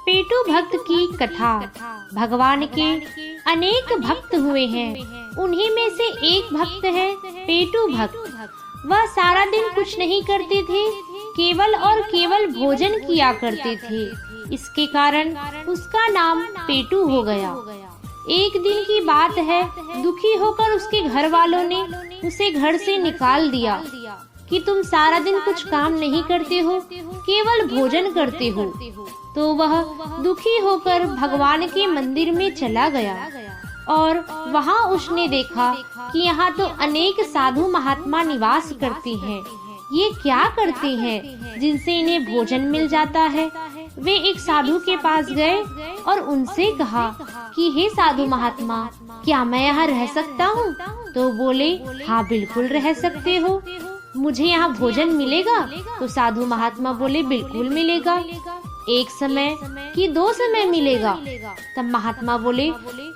पेटू भक्त की कथा। भगवान के अनेक भक्त हुए हैं, उन्हीं में से एक भक्त है पेटू भक्त। वह सारा दिन कुछ नहीं करते थे, केवल और केवल भोजन किया करते थे। इसके कारण उसका नाम पेटू हो गया। एक दिन की बात है, दुखी होकर उसके घर वालों ने उसे घर से निकाल दिया कि तुम सारा दिन कुछ काम नहीं करते हो, केवल भोजन करते हो। तो वह दुखी होकर भगवान के मंदिर में चला गया और वहाँ उसने देखा कि यहाँ तो अनेक साधु महात्मा निवास करते हैं। ये क्या करते हैं जिनसे इन्हें भोजन मिल जाता है? वे एक साधु के पास गए और उनसे कहा कि हे साधु महात्मा, क्या मैं यहाँ रह सकता हूँ? तो बोले, हाँ बिल्कुल रह सकते हो। मुझे यहाँ भोजन मिलेगा? तो साधु महात्मा बोले, बिल्कुल मिलेगा। एक समय कि 2 समय मिलेगा? तब महात्मा बोले,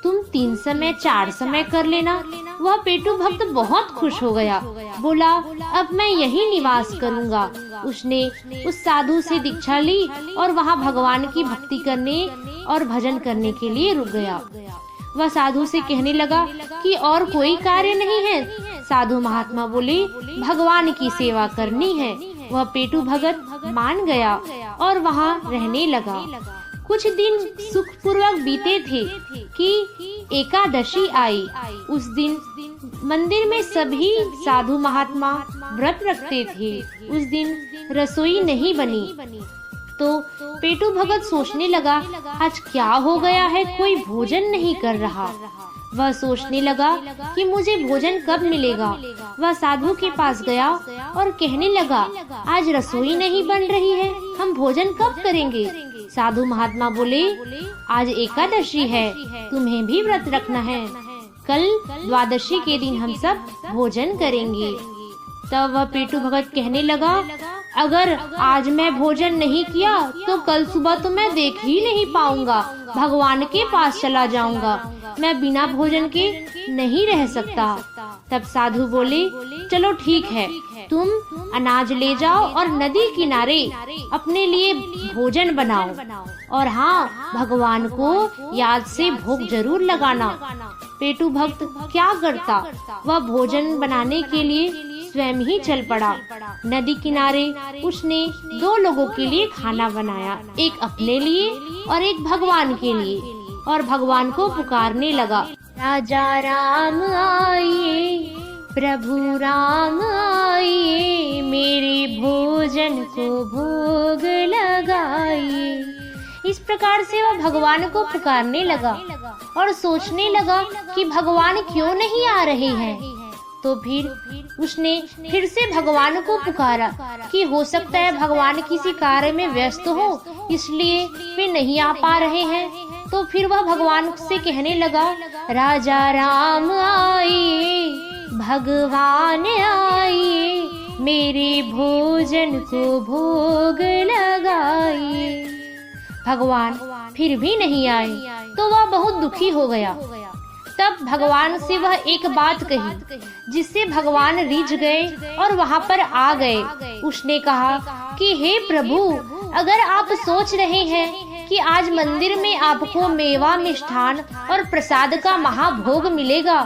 तुम 3 समय 4 समय कर लेना। वह पेटू भक्त बहुत खुश हो गया, बोला अब मैं यही निवास करूँगा। उसने उस साधु से दीक्षा ली और वहाँ भगवान की भक्ति करने और भजन करने के लिए रुक गया। वह साधु से कहने लगा कि और कोई कार्य नहीं है? साधु महात्मा बोले, भगवान की सेवा करनी है। वह पेटू भगत मान गया और वहाँ रहने लगा। कुछ दिन सुखपूर्वक बीते थे कि एकादशी आई। उस दिन मंदिर में सभी साधु महात्मा व्रत रखते थे। उस दिन रसोई नहीं बनी तो पेटू भगत सोचने लगा, आज क्या हो गया है, कोई भोजन नहीं कर रहा। वह सोचने लगा कि मुझे भोजन कब मिलेगा। वह साधु के पास गया और कहने लगा, आज रसोई नहीं बन रही है, हम भोजन कब करेंगे? साधु महात्मा बोले, आज एकादशी है, तुम्हें भी व्रत रखना है। कल द्वादशी के दिन हम सब भोजन करेंगे। तब वह पेटू भगत कहने लगा, अगर आज मैं भोजन नहीं किया तो कल सुबह तो मैं देख ही नहीं पाऊंगा, भगवान के पास चला जाऊंगा, मैं बिना भोजन के नहीं रह सकता। तब साधु बोले, चलो ठीक है, तुम अनाज ले जाओ और नदी किनारे अपने लिए भोजन बनाओ और हाँ, भगवान को याद से भोग जरूर लगाना। पेटू भक्त क्या करता, वह भोजन बनाने के लिए स्वयं ही चल पड़ा। नदी किनारे उसने 2 लोगों के लिए खाना बनाया, एक अपने लिए और एक भगवान के लिए, और भगवान को पुकारने लगा, राजा राम आइए, प्रभु राम आइए, मेरे भोजन को भोग लगाइए। इस प्रकार से वह भगवान को पुकारने लगा और सोचने लगा कि भगवान क्यों नहीं आ रहे हैं। तो फिर उसने फिर से भगवान को पुकारा कि हो सकता है भगवान किसी कार्य में व्यस्त हो, इसलिए वे नहीं आ पा रहे हैं। तो फिर वह भगवान से कहने लगा, राजा राम आइए, भगवान आइए, मेरे भोजन को भोग लगाइए। भगवान फिर भी नहीं आए तो वह बहुत दुखी हो गया। तब भगवान से वह एक बात कही जिससे भगवान रिझ गए और वहाँ पर आ गए। उसने कहा कि हे प्रभु, अगर आप सोच रहे हैं कि आज मंदिर में आपको मेवा, मिष्ठान और प्रसाद का महाभोग मिलेगा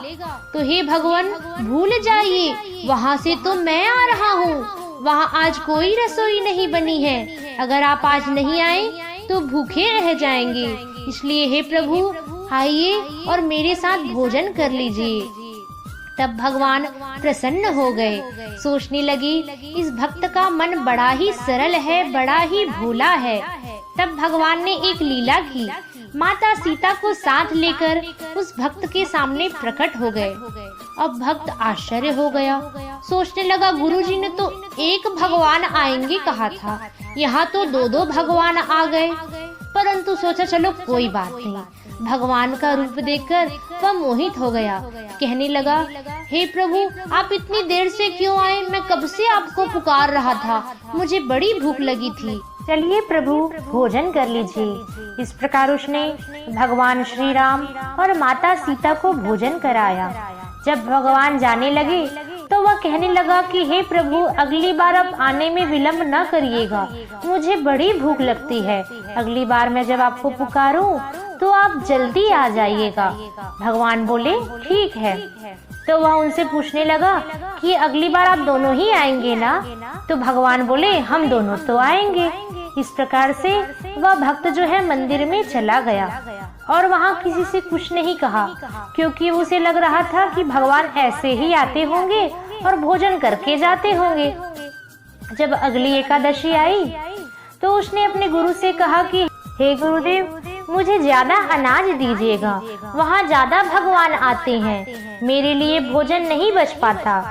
तो हे भगवान भूल जाइए, वहाँ से तो मैं आ रहा हूँ। वहाँ आज कोई रसोई नहीं बनी है। अगर आप आज नहीं आए तो भूखे रह जाएंगे। इसलिए हे प्रभु आइए और मेरे साथ भोजन कर लीजिए। तब भगवान प्रसन्न हो गए। सोचने लगे, इस भक्त का मन बड़ा ही सरल है, बड़ा ही भोला है। तब भगवान ने एक लीला की, माता सीता को साथ लेकर उस भक्त के सामने प्रकट हो गए। अब भक्त आश्चर्य हो गया, सोचने लगा, गुरुजी ने तो एक भगवान आएंगे कहा था, यहाँ तो 2-2 भगवान आ गए। परंतु सोचा चलो कोई बात नहीं। भगवान का रूप देखकर वह मोहित हो गया। कहने लगा, हे प्रभु, आप इतनी देर से क्यों आए? मैं कब से आपको पुकार रहा था, मुझे बड़ी भूख लगी थी। चलिए प्रभु, भोजन कर लीजिए। इस प्रकार उसने भगवान श्री राम और माता सीता को भोजन कराया। जब भगवान जाने लगे तो वह कहने लगा कि हे प्रभु, अगली बार आप आने में विलंब न करिएगा, मुझे बड़ी भूख लगती है। अगली बार मैं जब आपको पुकारूं तो आप जल्दी आ जाइएगा। भगवान बोले ठीक है। तो वह उनसे पूछने लगा कि अगली बार आप दोनों ही आएंगे ना? तो भगवान बोले हम दोनों तो आएंगे। इस प्रकार से वह भक्त जो है मंदिर में चला गया और वहाँ किसी से कुछ नहीं कहा, क्योंकि उसे लग रहा था कि भगवान ऐसे ही आते होंगे और भोजन करके जाते होंगे। जब अगली एकादशी आई तो उसने अपने गुरु से कहा कि हे गुरुदेव, मुझे ज्यादा अनाज दीजिएगा, वहाँ ज्यादा भगवान आते हैं, मेरे लिए भोजन नहीं बच पाता।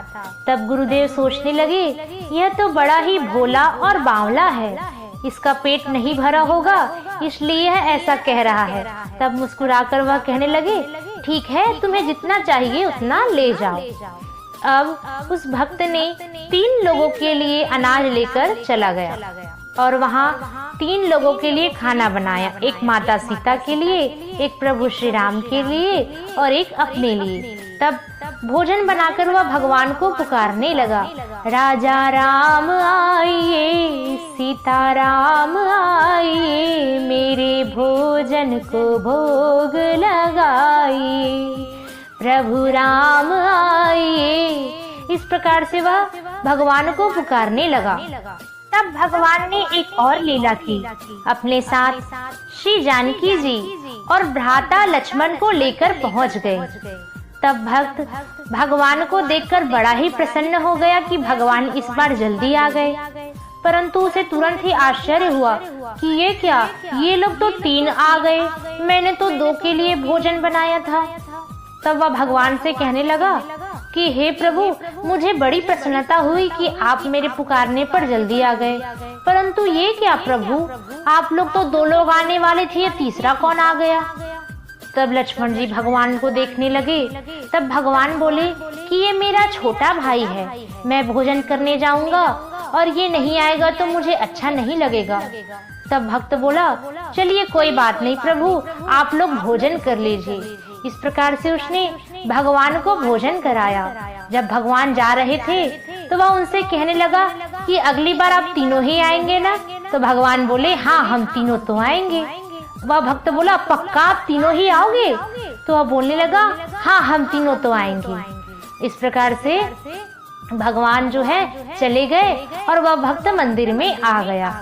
तब गुरुदेव सोचने लगे, यह तो बड़ा ही भोला और बावला है, इसका पेट नहीं भरा होगा इसलिए यह ऐसा कह रहा है। तब मुस्कुराकर वह कहने लगे, ठीक है, तुम्हें जितना चाहिए उतना ले जाओ। अब उस भक्त ने 3 लोगों के लिए अनाज लेकर चला गया और वहाँ 3 लोगों के लिए खाना बनाया, एक माता सीता के लिए, एक प्रभु श्री राम के लिए और एक अपने लिए। तब भोजन बनाकर वह भगवान को पुकारने लगा, राजा राम आइए, सीता राम आइए, मेरे भोजन को भोग लगाइए, प्रभु राम आइए। इस प्रकार से वह भगवान को पुकारने लगा। तब भगवान ने एक और लीला की, अपने साथ श्री जानकी जी और भ्राता लक्ष्मण को लेकर पहुंच गए। तब भक्त भगवान को देखकर बड़ा ही प्रसन्न हो गया कि भगवान इस बार जल्दी आ गए, परंतु उसे तुरंत ही आश्चर्य हुआ कि ये क्या, ये लोग तो 3 आ गए, मैंने तो 2 के लिए भोजन बनाया था। तब वह भगवान से कहने लगा कि हे प्रभु, मुझे बड़ी प्रसन्नता हुई कि आप मेरे पुकारने पर जल्दी आ गए, परंतु ये क्या प्रभु, आप लोग तो 2 लोग आने वाले थे, तीसरा कौन आ गया? तब लक्ष्मण जी भगवान को देखने लगे। तब भगवान बोले कि ये मेरा छोटा भाई है, मैं भोजन करने जाऊंगा और ये नहीं आएगा तो मुझे अच्छा नहीं लगेगा। तब भक्त बोला, चलिए कोई बात नहीं प्रभु, आप लोग भोजन कर लीजिए। इस प्रकार से उसने भगवान को भोजन कराया। जब भगवान जा रहे थे तो वह उनसे कहने लगा कि अगली बार आप तीनों ही आएंगे ना? तो भगवान बोले हाँ, हम तीनों तो आएंगे। वह भक्त बोला, पक्का आप तीनों ही आओगे? तो वह बोलने लगा, हाँ, हम तीनों तो आएंगे। इस प्रकार से भगवान जो है चले गए और वह भक्त मंदिर में आ गया।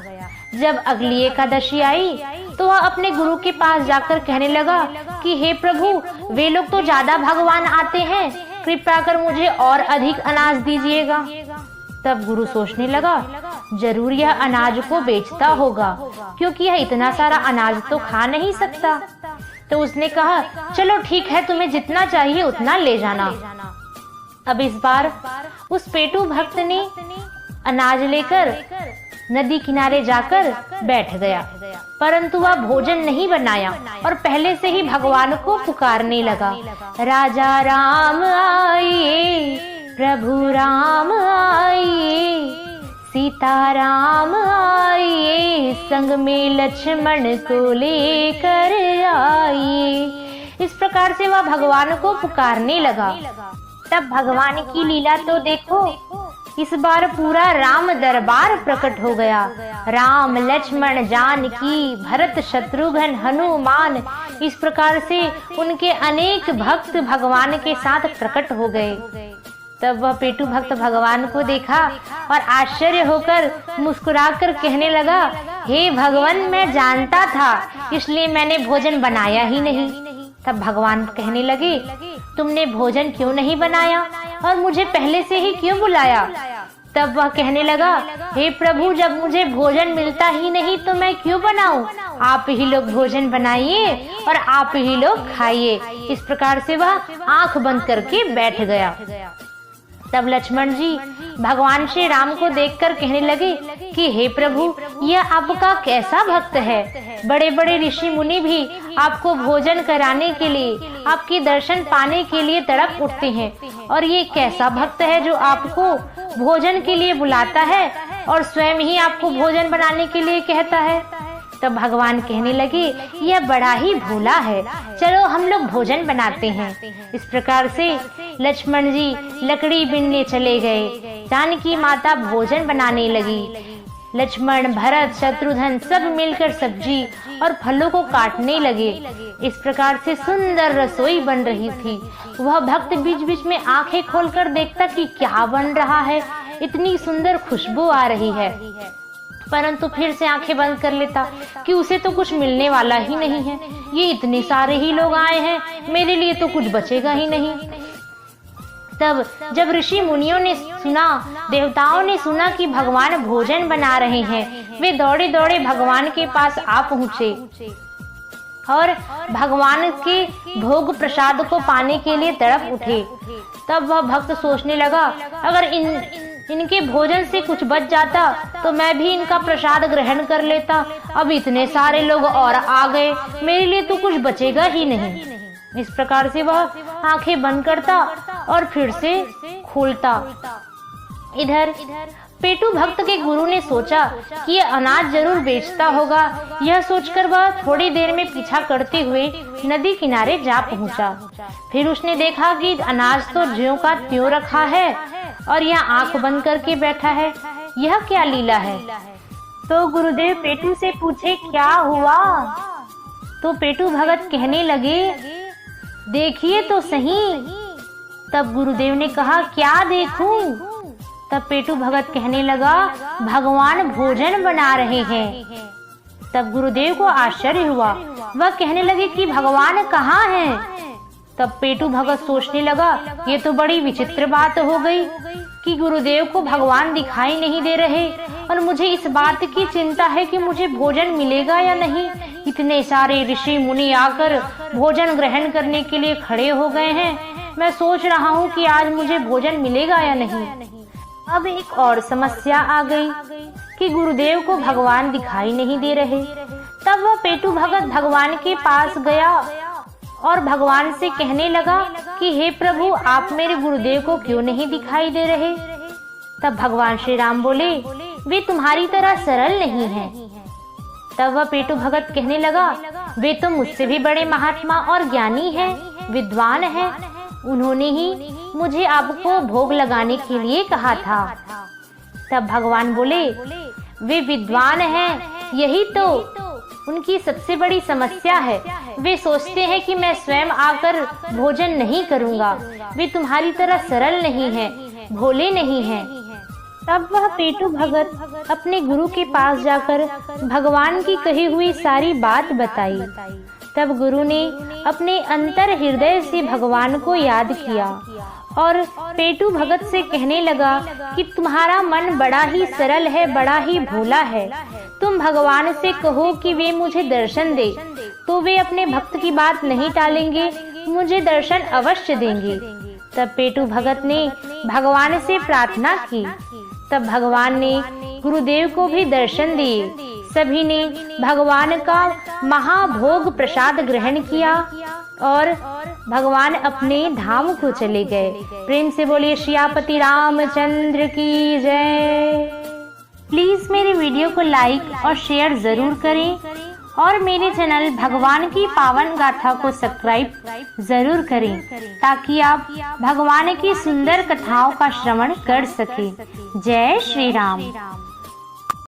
जब अगली एकादशी आई तो वह अपने गुरु के पास जाकर कहने लगा कि हे प्रभु, वे लोग तो ज्यादा भगवान आते हैं, कृपया कर मुझे और अधिक अनाज दीजिएगा। तब गुरु सोचने लगा, जरूर यह अनाज को बेचता होगा, क्योंकि यह इतना सारा अनाज तो खा नहीं सकता। तो उसने कहा, चलो ठीक है, तुम्हें जितना चाहिए उतना ले जाना। अब इस बार उस पेटू भक्त ने अनाज लेकर नदी किनारे जाकर बैठ गया, परंतु वह भोजन नहीं बनाया और पहले से ही भगवान को पुकारने लगा, राजा राम आइए, प्रभु राम आइए, सीता राम आइए, संग में लक्ष्मण को लेकर आइए। इस प्रकार से वह भगवान को पुकारने लगा। तब भगवान की लीला तो देखो, इस बार पूरा राम दरबार प्रकट हो गया। राम, लक्ष्मण, जानकी, भरत, शत्रुघ्न, हनुमान, इस प्रकार से उनके अनेक भक्त भगवान के साथ प्रकट हो गए। तब वह पेटू भक्त भगवान को देखा और आश्चर्य होकर मुस्कुराकर कहने लगा, हे भगवान, मैं जानता था, इसलिए मैंने भोजन बनाया ही नहीं। तब भगवान कहने लगे, तुमने भोजन क्यों नहीं बनाया और मुझे पहले से ही क्यों बुलाया? तब वह कहने लगा, हे प्रभु, जब मुझे भोजन मिलता ही नहीं तो मैं क्यों बनाऊं? आप ही लोग भोजन बनाइए और आप ही लोग खाइए। इस प्रकार से वह आंख बंद करके बैठ गया। तब लक्ष्मण जी भगवान श्री राम को देखकर कहने लगे कि हे प्रभु, यह आपका कैसा भक्त है? बड़े बड़े ऋषि मुनि भी आपको भोजन कराने के लिए, आपके दर्शन पाने के लिए तड़प उठते हैं, और ये कैसा भक्त है जो आपको भोजन के लिए बुलाता है और स्वयं ही आपको भोजन बनाने के लिए कहता है? तब भगवान कहने लगे, यह बड़ा ही भोला है, चलो हम लोग भोजन बनाते हैं। इस प्रकार से लक्ष्मण जी लकड़ी बीनने चले गए। जानकी माता भोजन बनाने लगी। लक्ष्मण, भरत, शत्रुघ्न सब मिलकर सब्जी और फलों को काटने लगे। इस प्रकार से सुंदर रसोई बन रही थी। वह भक्त बीच बीच में आंखें खोलकर देखता कि क्या बन रहा है, इतनी सुंदर खुशबू आ रही है, परंतु फिर से आंखें बंद कर लेता कि उसे तो कुछ मिलने वाला ही नहीं है। ये इतने सारे ही लोग आए हैं, मेरे लिए तो कुछ बचेगा ही नहीं। तब जब ऋषि मुनियों ने सुना, देवताओं ने सुना कि भगवान भोजन बना रहे हैं, वे दौड़े दौड़े भगवान के पास आ पहुँचे और भगवान के भोग प्रसाद को पाने के लिए तड़प उठे। तब वह भक्त सोचने लगा, अगर इनके भोजन से कुछ बच जाता तो मैं भी इनका प्रसाद ग्रहण कर लेता। अब इतने सारे लोग और आ गए, मेरे लिए तो कुछ बचेगा ही नहीं। इस प्रकार से वह आंखें बंद करता और फिर से खोलता। इधर पेटू भक्त के गुरु ने सोचा कि यह अनाज जरूर बेचता होगा। यह सोचकर वह थोड़ी देर में पीछा करते हुए नदी किनारे जा पहुंचा। फिर उसने देखा कि अनाज तो ज्यों का त्यों रखा है और यह आंख बंद करके बैठा है। यह क्या लीला है? तो गुरुदेव पेटू से पूछे, क्या हुआ? तो पेटू भगत कहने लगे, देखिए तो सही। तब गुरुदेव ने कहा, क्या देखूं? तब पेटू भगत कहने लगा, भगवान भोजन बना रहे हैं। तब गुरुदेव को आश्चर्य हुआ। वह कहने लगे कि भगवान कहाँ हैं? तब पेटू भगत सोचने लगा, ये तो बड़ी विचित्र बात हो गई कि गुरुदेव को भगवान दिखाई नहीं दे रहे और मुझे इस बात की चिंता है कि मुझे भोजन मिलेगा या नहीं। इतने सारे ऋषि मुनि आकर भोजन ग्रहण करने के लिए खड़े हो गए हैं। मैं सोच रहा हूँ कि आज मुझे भोजन मिलेगा या नहीं। अब एक और समस्या आ गई कि गुरुदेव को भगवान दिखाई नहीं दे रहे। तब वह पेटू भगत भगवान के पास गया और भगवान से कहने लगा कि हे प्रभु, आप मेरे गुरुदेव को क्यों नहीं दिखाई दे रहे? तब भगवान श्री राम बोले, वे तुम्हारी तरह सरल नहीं हैं। तब वह पेटू भगत कहने लगा, वे तो मुझसे भी बड़े महात्मा और ज्ञानी हैं, विद्वान हैं। उन्होंने ही मुझे आपको भोग लगाने के लिए कहा था। तब भगवान बोले, वे विद्वान हैं, यही तो उनकी सबसे बड़ी समस्या है। वे सोचते हैं कि मैं स्वयं आकर भोजन नहीं करूंगा। वे तुम्हारी तरह सरल नहीं हैं, भोले नहीं हैं। तब वह पेटू भगत अपने गुरु के पास जाकर भगवान की कही हुई सारी बात बताई। तब गुरु ने अपने अंतर हृदय से भगवान को याद किया और पेटू भगत से कहने लगा कि तुम्हारा मन बड़ा ही सरल है, बड़ा ही भोला है। तुम भगवान से कहो कि वे मुझे दर्शन दे, तो वे अपने भक्त की बात नहीं टालेंगे, मुझे दर्शन अवश्य देंगे। तब पेटू भगत ने भगवान से प्रार्थना की। तब भगवान ने गुरुदेव को भी दर्शन दिए। सभी ने भगवान का महाभोग प्रसाद ग्रहण किया और भगवान अपने धाम को चले गए। प्रेम से बोलिए श्रीपति रामचंद्र की जय। प्लीज मेरे वीडियो को लाइक और शेयर जरूर करें और मेरे चैनल भगवान की पावन गाथा को सब्सक्राइब जरूर करें ताकि आप भगवान की सुंदर कथाओं का श्रवण कर सकें। जय श्री राम।